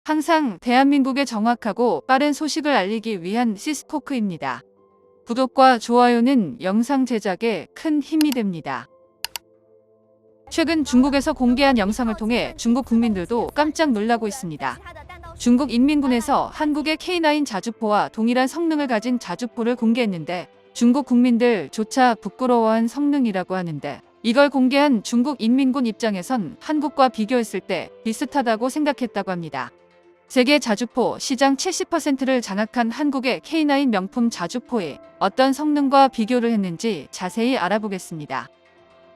항상 대한민국에 정확하고 빠른 소식을 알리기 위한 시스코크입니다. 구독과 좋아요는 영상 제작에 큰 힘이 됩니다. 최근 중국에서 공개한 영상을 통해 중국 국민들도 깜짝 놀라고 있습니다. 중국 인민군에서 한국의 K9 자주포와 동일한 성능을 가진 자주포를 공개했는데 중국 국민들조차 부끄러워한 성능이라고 하는데 이걸 공개한 중국 인민군 입장에선 한국과 비교했을 때 비슷하다고 생각했다고 합니다. 세계 자주포 시장 70%를 장악한 한국의 K9 명품 자주포에 어떤 성능과 비교를 했는지 자세히 알아보겠습니다.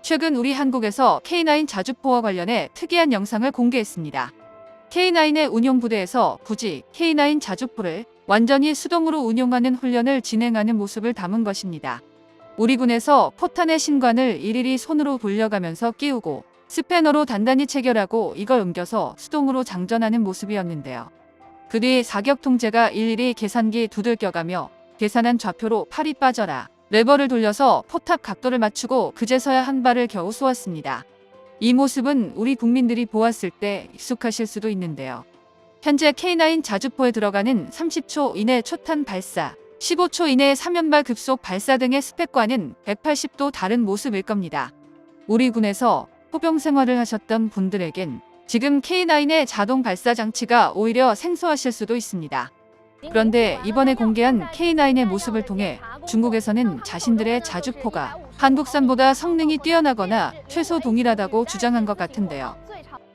최근 우리 한국에서 K9 자주포와 관련해 특이한 영상을 공개했습니다. K9의 운용부대에서 굳이 K9 자주포를 완전히 수동으로 운용하는 훈련을 진행하는 모습을 담은 것입니다. 우리 군에서 포탄의 신관을 일일이 손으로 돌려가면서 끼우고 스패너로 단단히 체결하고 이걸 옮겨서 수동으로 장전하는 모습이었는데요. 그 뒤 사격 통제가 일일이 계산기 두들겨가며 계산한 좌표로 팔이 빠져라 레버를 돌려서 포탑 각도를 맞추고 그제서야 한 발을 겨우 쏘았습니다. 이 모습은 우리 국민들이 보았을 때 익숙하실 수도 있는데요. 현재 K9 자주포에 들어가는 30초 이내 초탄 발사, 15초 이내 3연발 급속 발사 등의 스펙과는 180도 다른 모습일 겁니다. 우리 군에서 포병 생활을 하셨던 분들에겐 지금 K9의 자동 발사 장치가 오히려 생소하실 수도 있습니다. 그런데 이번에 공개한 K9의 모습을 통해 중국에서는 자신들의 자주포가 한국산보다 성능이 뛰어나거나 최소 동일하다고 주장한 것 같은데요.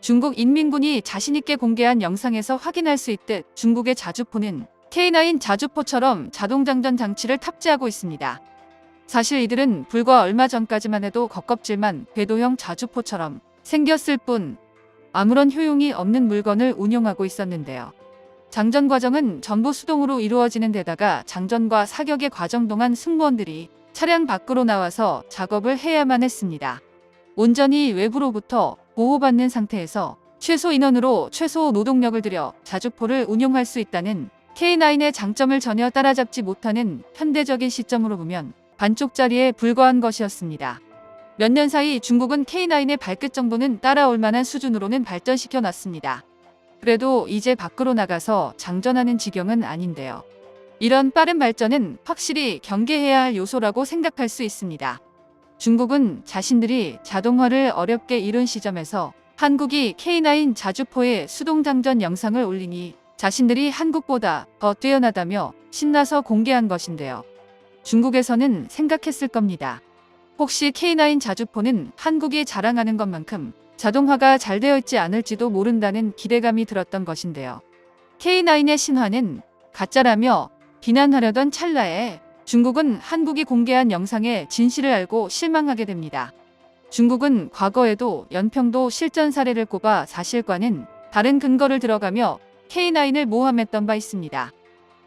중국 인민군이 자신있게 공개한 영상에서 확인할 수 있듯 중국의 자주포는 K9 자주포처럼 자동장전 장치를 탑재하고 있습니다. 사실 이들은 불과 얼마 전까지만 해도 겉껍질만 궤도형 자주포처럼 생겼을 뿐 아무런 효용이 없는 물건을 운용하고 있었는데요. 장전 과정은 전부 수동으로 이루어지는 데다가 장전과 사격의 과정 동안 승무원들이 차량 밖으로 나와서 작업을 해야만 했습니다. 온전히 외부로부터 보호받는 상태에서 최소 인원으로 최소 노동력을 들여 자주포를 운용할 수 있다는 K9의 장점을 전혀 따라잡지 못하는 현대적인 시점으로 보면 반쪽짜리에 불과한 것이었습니다. 몇 년 사이 중국은 K9의 발끝 정도는 따라올 만한 수준으로는 발전시켜 놨습니다. 그래도 이제 밖으로 나가서 장전하는 지경은 아닌데요. 이런 빠른 발전은 확실히 경계해야 할 요소라고 생각할 수 있습니다. 중국은 자신들이 자동화를 어렵게 이룬 시점에서 한국이 K9 자주포의 수동장전 영상을 올리니 자신들이 한국보다 더 뛰어나다며 신나서 공개한 것인데요. 중국에서는 생각했을 겁니다. 혹시 K9 자주포는 한국이 자랑하는 것만큼 자동화가 잘 되어 있지 않을지도 모른다는 기대감이 들었던 것인데요. K9의 신화는 가짜라며 비난하려던 찰나에 중국은 한국이 공개한 영상의 진실을 알고 실망하게 됩니다. 중국은 과거에도 연평도 실전 사례를 꼽아 사실과는 다른 근거를 들어가며 K9을 모함했던 바 있습니다.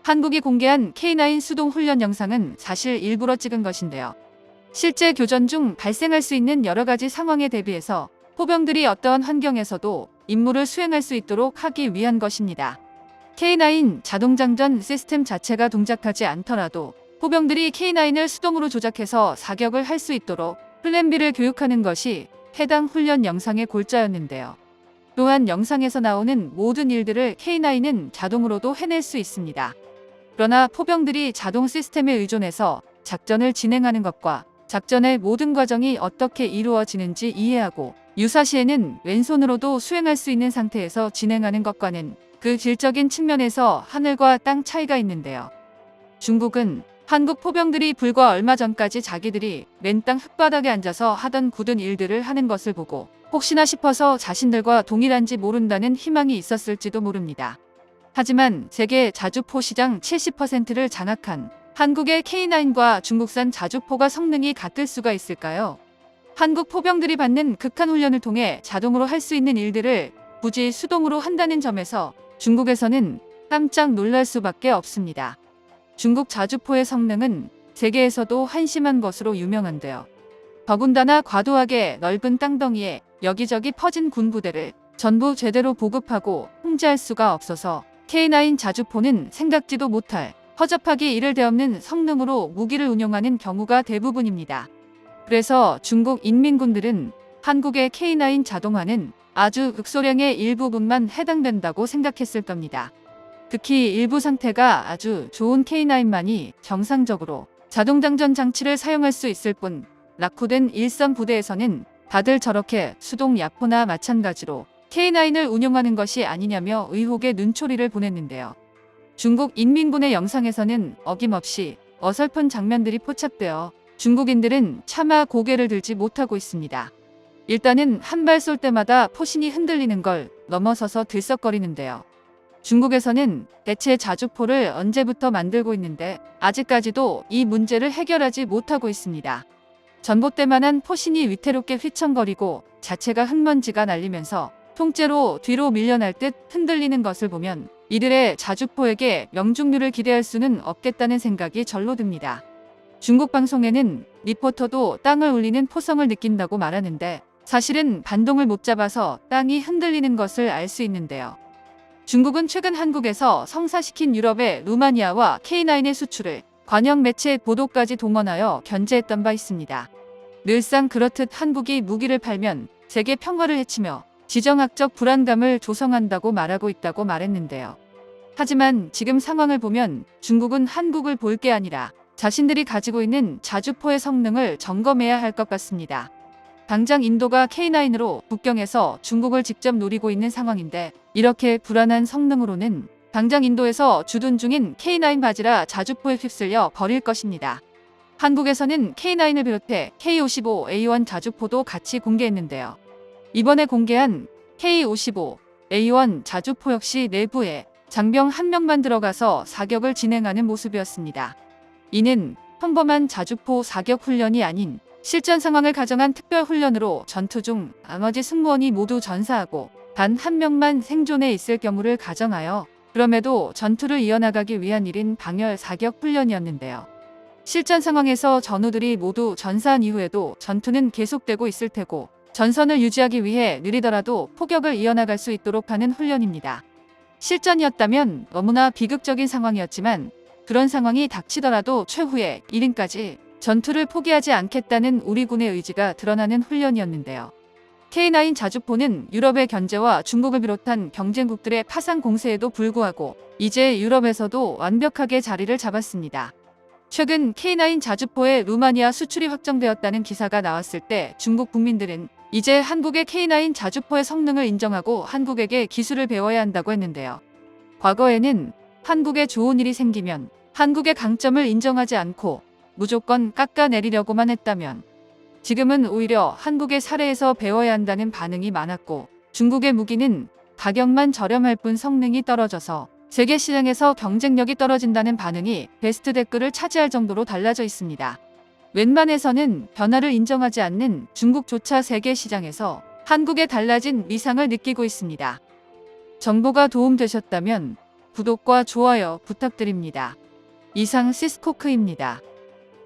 한국이 공개한 K9 수동 훈련 영상은 사실 일부러 찍은 것인데요. 실제 교전 중 발생할 수 있는 여러 가지 상황에 대비해서 포병들이 어떠한 환경에서도 임무를 수행할 수 있도록 하기 위한 것입니다. K9 자동장전 시스템 자체가 동작하지 않더라도 포병들이 K9을 수동으로 조작해서 사격을 할 수 있도록 플랜 B를 교육하는 것이 해당 훈련 영상의 골자였는데요. 또한 영상에서 나오는 모든 일들을 K9은 자동으로도 해낼 수 있습니다. 그러나 포병들이 자동 시스템에 의존해서 작전을 진행하는 것과 작전의 모든 과정이 어떻게 이루어지는지 이해하고 유사시에는 왼손으로도 수행할 수 있는 상태에서 진행하는 것과는 그 질적인 측면에서 하늘과 땅 차이가 있는데요. 중국은 한국 포병들이 불과 얼마 전까지 자기들이 맨땅 흙바닥에 앉아서 하던 굳은 일들을 하는 것을 보고 혹시나 싶어서 자신들과 동일한지 모른다는 희망이 있었을지도 모릅니다. 하지만 세계 자주포 시장 70%를 장악한 한국의 K9과 중국산 자주포가 성능이 같을 수가 있을까요? 한국 포병들이 받는 극한 훈련을 통해 자동으로 할 수 있는 일들을 굳이 수동으로 한다는 점에서 중국에서는 깜짝 놀랄 수밖에 없습니다. 중국 자주포의 성능은 세계에서도 한심한 것으로 유명한데요. 더군다나 과도하게 넓은 땅덩이에 여기저기 퍼진 군부대를 전부 제대로 보급하고 통제할 수가 없어서 K9 자주포는 생각지도 못할 허접하기 이를 데 없는 성능으로 무기를 운용하는 경우가 대부분입니다. 그래서 중국 인민군들은 한국의 K9 자동화는 아주 극소량의 일부분만 해당된다고 생각했을 겁니다. 특히 일부 상태가 아주 좋은 K9만이 정상적으로 자동장전 장치를 사용할 수 있을 뿐 낙후된 일선 부대에서는 다들 저렇게 수동 야포나 마찬가지로 K9을 운용하는 것이 아니냐며 의혹의 눈초리를 보냈는데요. 중국 인민군의 영상에서는 어김없이 어설픈 장면들이 포착되어 중국인들은 차마 고개를 들지 못하고 있습니다. 일단은 한 발 쏠 때마다 포신이 흔들리는 걸 넘어서서 들썩거리는데요. 중국에서는 대체 자주포를 언제부터 만들고 있는데 아직까지도 이 문제를 해결하지 못하고 있습니다. 전봇대만한 포신이 위태롭게 휘청거리고 자체가 흙먼지가 날리면서 통째로 뒤로 밀려날 듯 흔들리는 것을 보면 이들의 자주포에게 명중률을 기대할 수는 없겠다는 생각이 절로 듭니다. 중국 방송에는 리포터도 땅을 울리는 포성을 느낀다고 말하는데 사실은 반동을 못 잡아서 땅이 흔들리는 것을 알 수 있는데요. 중국은 최근 한국에서 성사시킨 유럽의 루마니아와 K9의 수출을 관영 매체 보도까지 동원하여 견제했던 바 있습니다. 늘상 그렇듯 한국이 무기를 팔면 세계 평화를 해치며 지정학적 불안감을 조성한다고 말하고 있다고 말했는데요. 하지만 지금 상황을 보면 중국은 한국을 볼 게 아니라 자신들이 가지고 있는 자주포의 성능을 점검해야 할 것 같습니다. 당장 인도가 K9으로 북경에서 중국을 직접 노리고 있는 상황인데 이렇게 불안한 성능으로는 당장 인도에서 주둔 중인 K9 바지라 자주포에 휩쓸려 버릴 것입니다. 한국에서는 K9을 비롯해 K55A1 자주포도 같이 공개했는데요. 이번에 공개한 K55A1 자주포 역시 내부에 장병 한 명만 들어가서 사격을 진행하는 모습이었습니다. 이는 평범한 자주포 사격 훈련이 아닌 실전 상황을 가정한 특별 훈련으로 전투 중 나머지 승무원이 모두 전사하고 단 한 명만 생존해 있을 경우를 가정하여 그럼에도 전투를 이어나가기 위한 1인 방열 사격 훈련이었는데요. 실전 상황에서 전우들이 모두 전사한 이후에도 전투는 계속되고 있을 테고 전선을 유지하기 위해 느리더라도 포격을 이어나갈 수 있도록 하는 훈련입니다. 실전이었다면 너무나 비극적인 상황이었지만 그런 상황이 닥치더라도 최후의 1인까지 전투를 포기하지 않겠다는 우리 군의 의지가 드러나는 훈련이었는데요. K9 자주포는 유럽의 견제와 중국을 비롯한 경쟁국들의 파상 공세에도 불구하고 이제 유럽에서도 완벽하게 자리를 잡았습니다. 최근 K9 자주포의 루마니아 수출이 확정되었다는 기사가 나왔을 때 중국 국민들은 이제 한국의 K9 자주포의 성능을 인정하고 한국에게 기술을 배워야 한다고 했는데요. 과거에는 한국에 좋은 일이 생기면 한국의 강점을 인정하지 않고 무조건 깎아내리려고만 했다면 지금은 오히려 한국의 사례에서 배워야 한다는 반응이 많았고 중국의 무기는 가격만 저렴할 뿐 성능이 떨어져서 세계 시장에서 경쟁력이 떨어진다는 반응이 베스트 댓글을 차지할 정도로 달라져 있습니다. 웬만해서는 변화를 인정하지 않는 중국조차 세계 시장에서 한국의 달라진 위상을 느끼고 있습니다. 정보가 도움되셨다면 구독과 좋아요 부탁드립니다. 이상 시스코크입니다.